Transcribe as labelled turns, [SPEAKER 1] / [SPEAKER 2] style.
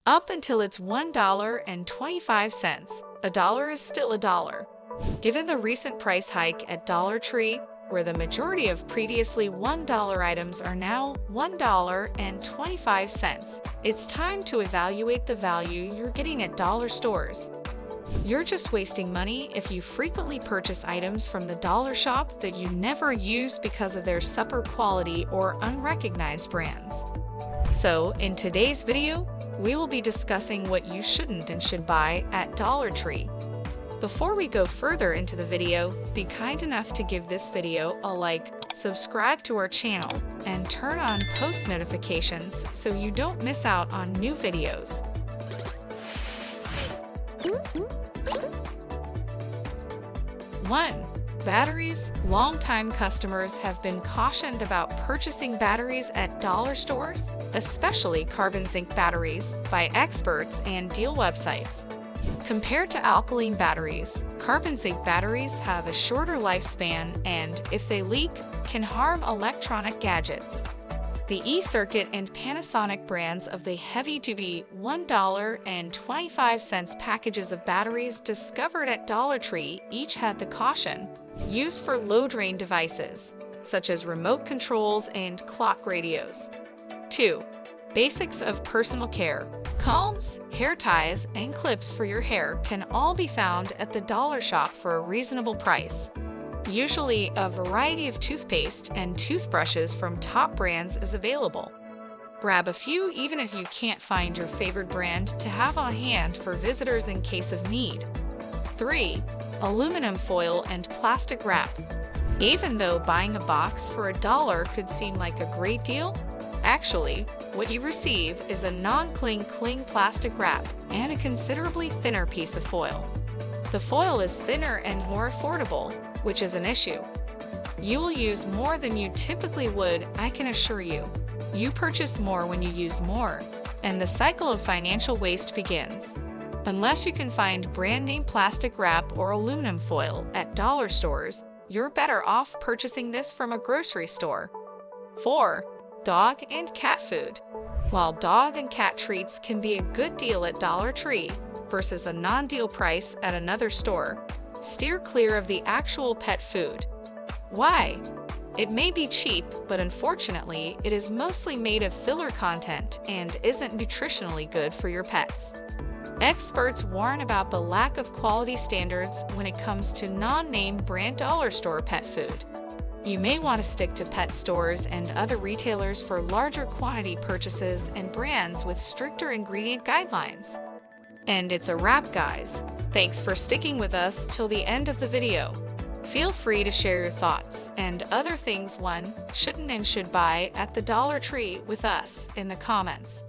[SPEAKER 1] Up until it's $1.25, a dollar is still a dollar. Given the recent price hike at Dollar Tree, where the majority of previously $1 items are now $1.25, it's time to evaluate the value you're getting at dollar stores. You're just wasting money if you frequently purchase items from the dollar shop that you never use because of their subpar quality or unrecognized brands. So, in today's video, we will be discussing what you shouldn't and should buy at Dollar Tree. Before we go further into the video, be kind enough to give this video a like, subscribe to our channel, and turn on post notifications so you don't miss out on new videos. 1. Batteries. Longtime customers have been cautioned about purchasing batteries at dollar stores, especially carbon zinc batteries, by experts and deal websites. Compared to alkaline batteries, carbon zinc batteries have a shorter lifespan and, if they leak, can harm electronic gadgets. The E-Circuit and Panasonic brands of the heavy-duty $1.25 packages of batteries discovered at Dollar Tree each had the caution: used for low-drain devices, such as remote controls and clock radios. 2. Basics of personal care. Combs, hair ties, and clips for your hair can all be found at the dollar shop for a reasonable price. Usually, a variety of toothpaste and toothbrushes from top brands is available. Grab a few even if you can't find your favorite brand to have on hand for visitors in case of need. 3. Aluminum foil and plastic wrap. Even though buying a box for $1 could seem like a great deal, actually, what you receive is a non-cling plastic wrap and a considerably thinner piece of foil. The foil is thinner and more affordable, which is an issue. You will use more than you typically would, I can assure you. You purchase more when you use more, and the cycle of financial waste begins. Unless you can find brand name plastic wrap or aluminum foil at dollar stores, you're better off purchasing this from a grocery store. 4. Dog and cat food. While dog and cat treats can be a good deal at Dollar Tree versus a non-deal price at another store, steer clear of the actual pet food. Why? It may be cheap, but unfortunately, it is mostly made of filler content and isn't nutritionally good for your pets. Experts warn about the lack of quality standards when it comes to non-name brand dollar store pet food. You may want to stick to pet stores and other retailers for larger quantity purchases and brands with stricter ingredient guidelines. And it's a wrap, guys. Thanks for sticking with us till the end of the video. Feel free to share your thoughts and other things one shouldn't and should buy at the Dollar Tree with us in the comments.